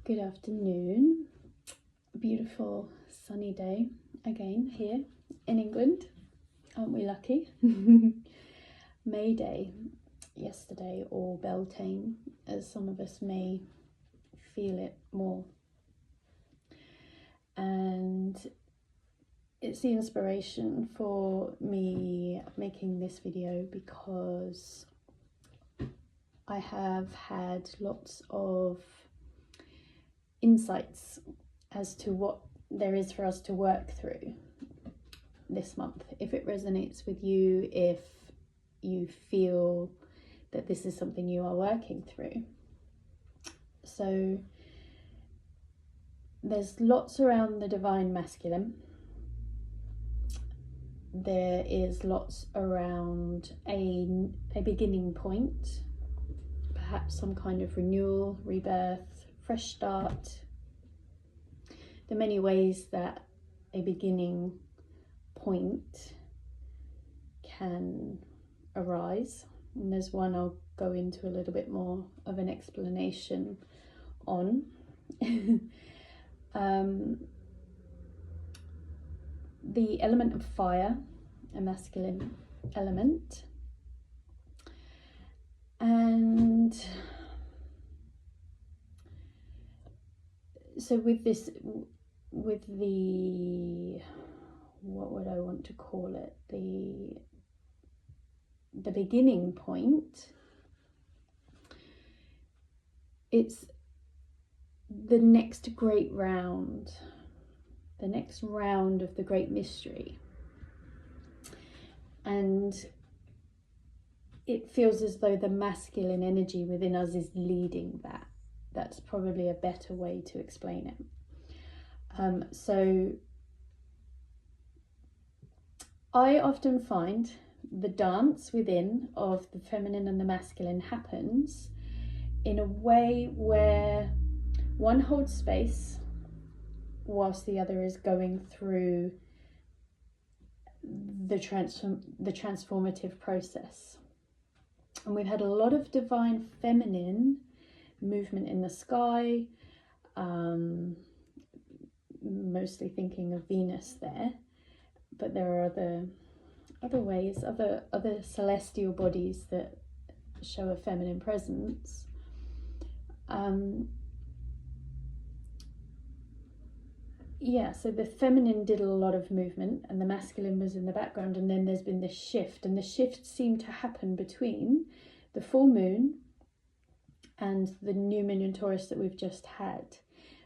Good afternoon. A beautiful sunny day again here in England. Aren't we lucky? May Day yesterday, or Beltane, as some of us may feel it more. And it's the inspiration for me making this video because I have had lots of insights as to what there is for us to work through this month. If it resonates with you, if you feel that this is something you are working through. So there's lots around the divine masculine. There is lots around a beginning point, perhaps some kind of renewal, rebirth, fresh start. There are many ways that a beginning point can arise, and there's one I'll go into a little bit more of an explanation on. The element of fire, a masculine element, and so with the, what would I want to call it, the beginning point, it's the next great round, the next round of the great mystery. And it feels as though the masculine energy within us is leading that. That's probably a better way to explain it. So I often find the dance within of the feminine and the masculine happens in a way where one holds space whilst the other is going through the transformative process. And we've had a lot of divine feminine movement in the sky, mostly thinking of Venus there, but there are other ways, other celestial bodies that show a feminine presence. So the feminine did a lot of movement and the masculine was in the background, and then there's been this shift, and the shift seemed to happen between the full moon and the new moon in Taurus that we've just had.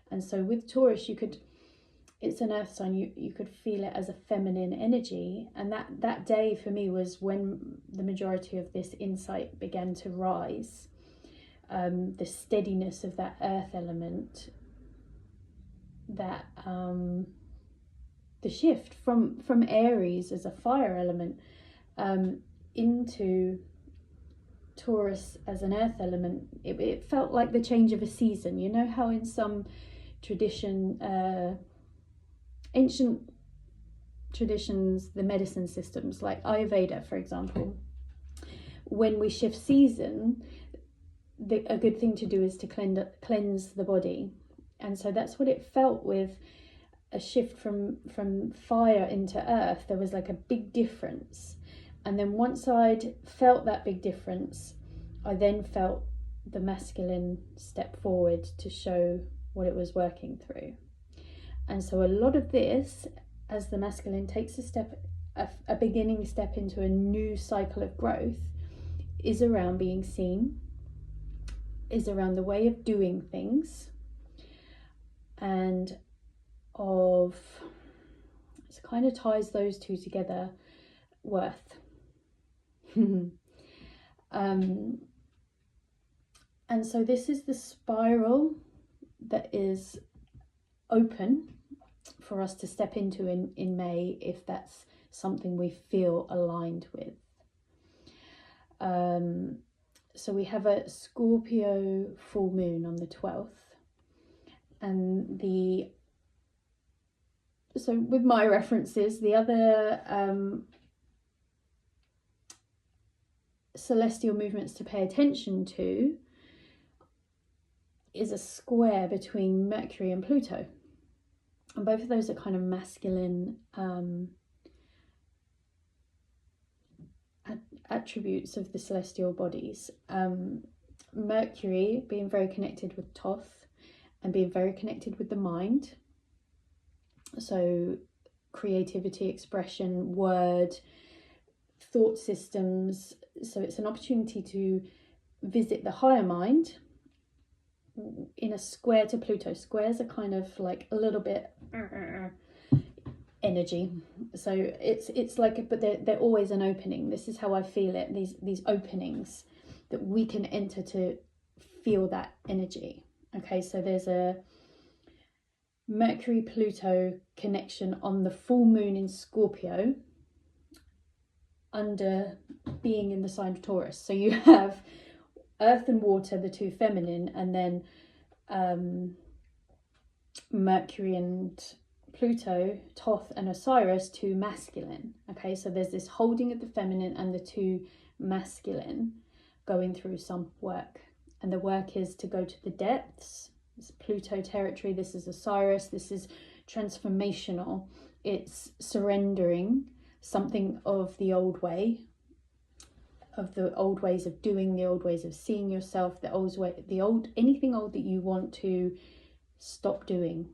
And so with Taurus, it's an earth sign, you could feel it as a feminine energy, and that day for me was when the majority of this insight began to rise. The steadiness of that earth element, that the shift from Aries as a fire element into Taurus as an earth element, it felt like the change of a season. You know how in some ancient traditions, the medicine systems like Ayurveda, for example, when we shift season, a good thing to do is to cleanse the body. And so that's what it felt with a shift from fire into earth. There was like a big difference. And then once I'd felt that big difference, I then felt the masculine step forward to show what it was working through. And so a lot of this, as the masculine takes a beginning step into a new cycle of growth, is around being seen, is around the way of doing things, and it kind of ties those two together, worth. And so this is the spiral that is open for us to step into in May, if that's something we feel aligned with. So we have a Scorpio full moon on the 12th, and so with my references, the other celestial movements to pay attention to is a square between Mercury and Pluto. And both of those are kind of masculine attributes of the celestial bodies. Mercury being very connected with Thoth and being very connected with the mind. So creativity, expression, word, thought systems. So it's an opportunity to visit the higher mind in a square to Pluto. Squares are kind of like a little bit energy, so it's like, but they're always an opening. This is how I feel it, these openings that we can enter to feel that energy. Okay, so there's a Mercury Pluto connection on the full moon in Scorpio, under being in the sign of Taurus. So you have earth and water, the two feminine, and then Mercury and Pluto, Thoth and Osiris, two masculine. Okay, so there's this holding of the feminine and the two masculine going through some work. And the work is to go to the depths. It's Pluto territory. This is Osiris. This is transformational. It's surrendering something of the old way, of the old ways of doing, the old ways of seeing yourself, anything old that you want to stop doing,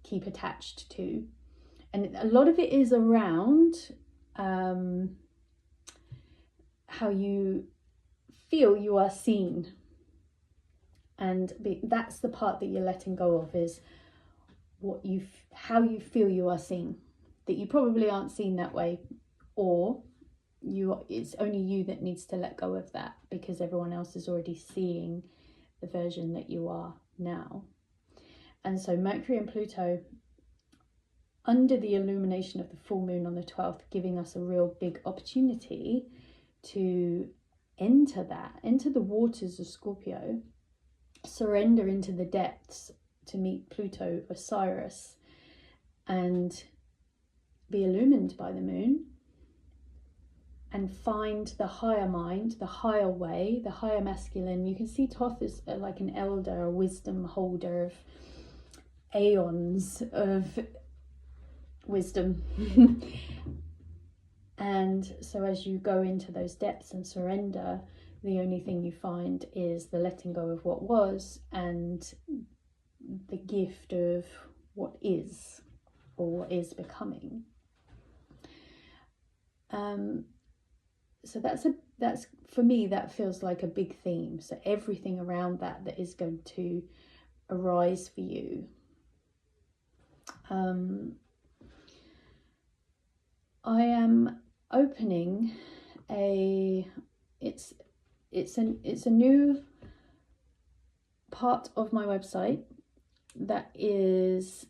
keep attached to. And a lot of it is around how you feel you are seen, and that's the part that you're letting go of, is how you feel you are seen, that you probably aren't seen that way, or it's only you that needs to let go of that, because everyone else is already seeing the version that you are now. And so Mercury and Pluto, under the illumination of the full moon on the 12th, giving us a real big opportunity to enter the waters of Scorpio, surrender into the depths to meet Pluto, Osiris, and be illumined by the moon, and find the higher mind, the higher way, the higher masculine. You can see Thoth is like an elder, a wisdom holder of aeons of wisdom. And so as you go into those depths and surrender, the only thing you find is the letting go of what was and the gift of what is, or what is becoming. So that's for me, that feels like a big theme. So everything around that is going to arise for you. I am opening it's a new part of my website that is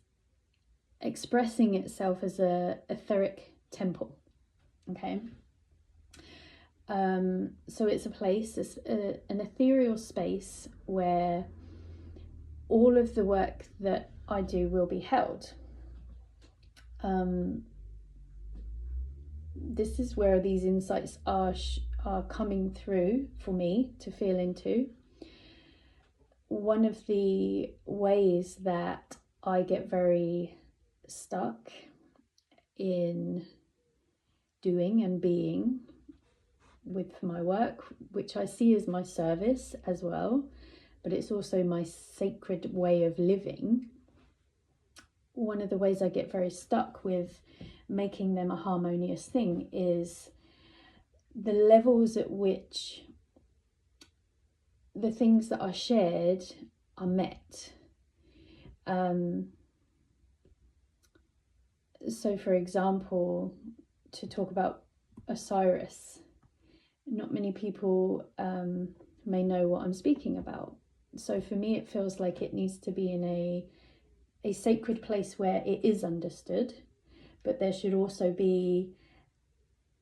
expressing itself as a etheric temple. Okay. So it's a place, an ethereal space where all of the work that I do will be held. This is where these insights are coming through for me to feel into. One of the ways that I get very stuck in doing and being with my work, which I see as my service as well, but it's also my sacred way of living. One of the ways I get very stuck with making them a harmonious thing is the levels at which the things that are shared are met. So for example, to talk about Osiris, not many people may know what I'm speaking about. So for me, it feels like it needs to be in a sacred place where it is understood, but there should also be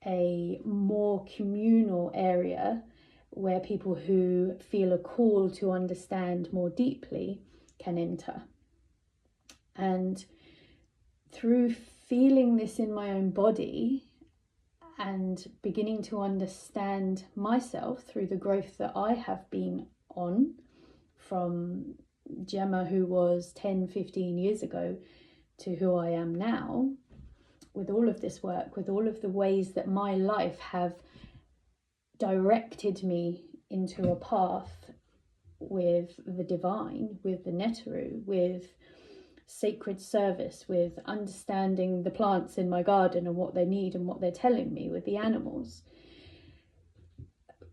a more communal area where people who feel a call to understand more deeply can enter. And through feeling this in my own body and beginning to understand myself through the growth that I have been on from Gemma who was 10, 15 years ago to who I am now, with all of this work, with all of the ways that my life have directed me into a path with the divine, with the Neteru, with sacred service, with understanding the plants in my garden and what they need and what they're telling me, with the animals.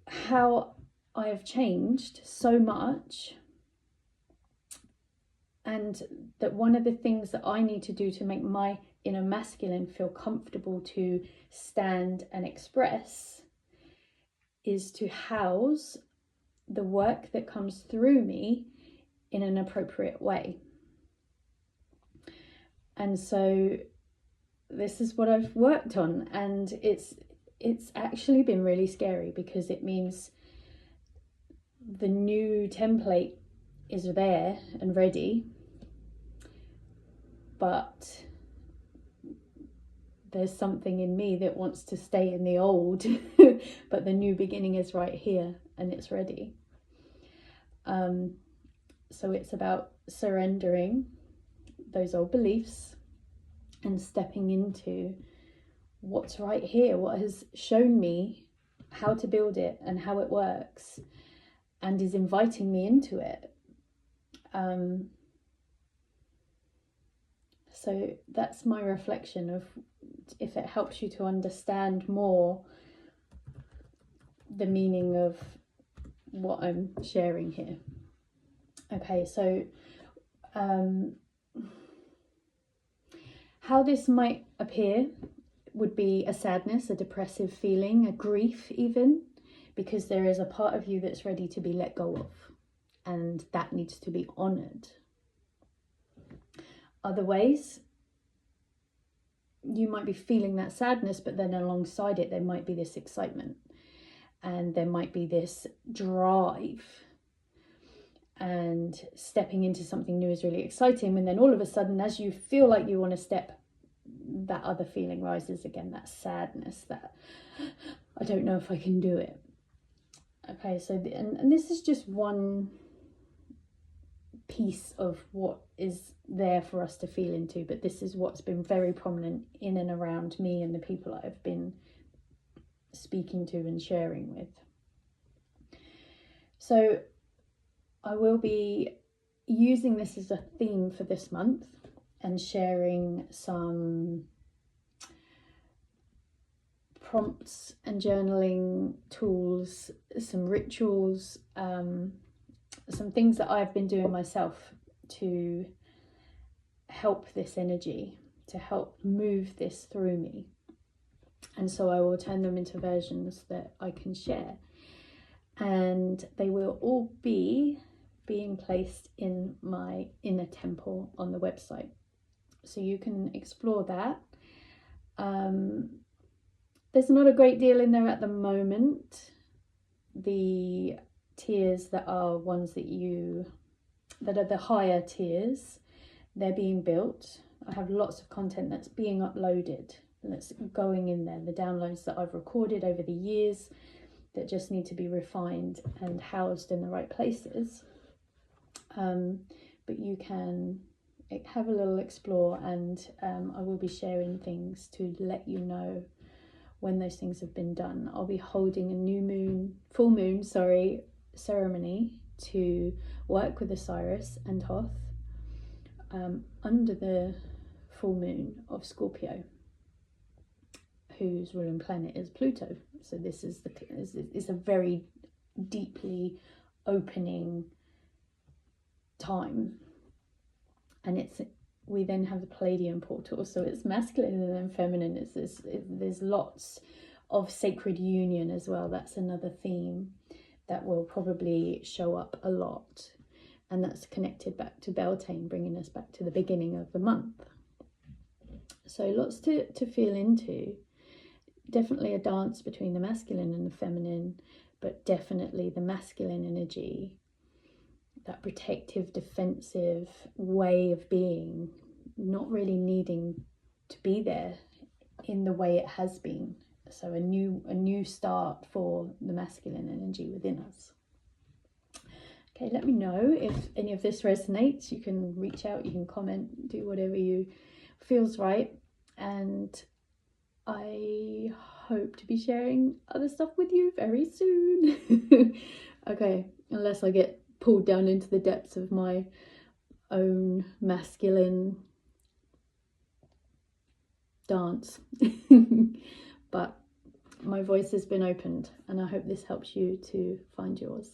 How I have changed so much, and that one of the things that I need to do to make my inner masculine feel comfortable to stand and express is to house the work that comes through me in an appropriate way. And so this is what I've worked on, and it's actually been really scary, because it means the new template is there and ready, but there's something in me that wants to stay in the old, but the new beginning is right here and it's ready. So it's about surrendering those old beliefs and stepping into what's right here, what has shown me how to build it and how it works, and is inviting me into it. So that's my reflection of, if it helps you to understand more the meaning of what I'm sharing here. Okay, so how this might appear would be a sadness, a depressive feeling, a grief even, because there is a part of you that's ready to be let go of, and that needs to be honoured. Other ways, you might be feeling that sadness, but then alongside it there might be this excitement, and there might be this drive, and stepping into something new is really exciting, and then all of a sudden, as you feel like you want to step, that other feeling rises again, that sadness, that I don't know if I can do it. Okay, so and this is just one piece of what is there for us to feel into, but this is what's been very prominent in and around me and the people I've been speaking to and sharing with. So I will be using this as a theme for this month and sharing some prompts and journaling tools, some rituals, some things that I've been doing myself to help this energy, to help move this through me. And so I will turn them into versions that I can share. And they will all be being placed in my inner temple on the website. So you can explore that. There's not a great deal in there at the moment. The tiers that are ones that are the higher tiers, they're being built. I have lots of content that's being uploaded and that's going in there, the downloads that I've recorded over the years that just need to be refined and housed in the right places. But you can have a little explore, and I will be sharing things to let you know when those things have been done. I'll be holding a full moon ceremony to work with Osiris and Thoth under the full moon of Scorpio, whose ruling planet is Pluto. So this is a very deeply opening time, and we then have the Palladian portal, so it's masculine and then feminine. There's lots of sacred union as well. That's another theme that will probably show up a lot, and that's connected back to Beltane, bringing us back to the beginning of the month. So lots to feel into. Definitely a dance between the masculine and the feminine, but definitely the masculine energy, that protective, defensive way of being, not really needing to be there in the way it has been. So a new start for the masculine energy within us. Okay, let me know if any of this resonates. You can reach out, you can comment, do whatever you feels right. And I hope to be sharing other stuff with you very soon. Okay, unless I get pulled down into the depths of my own masculine dance. But my voice has been opened, and I hope this helps you to find yours.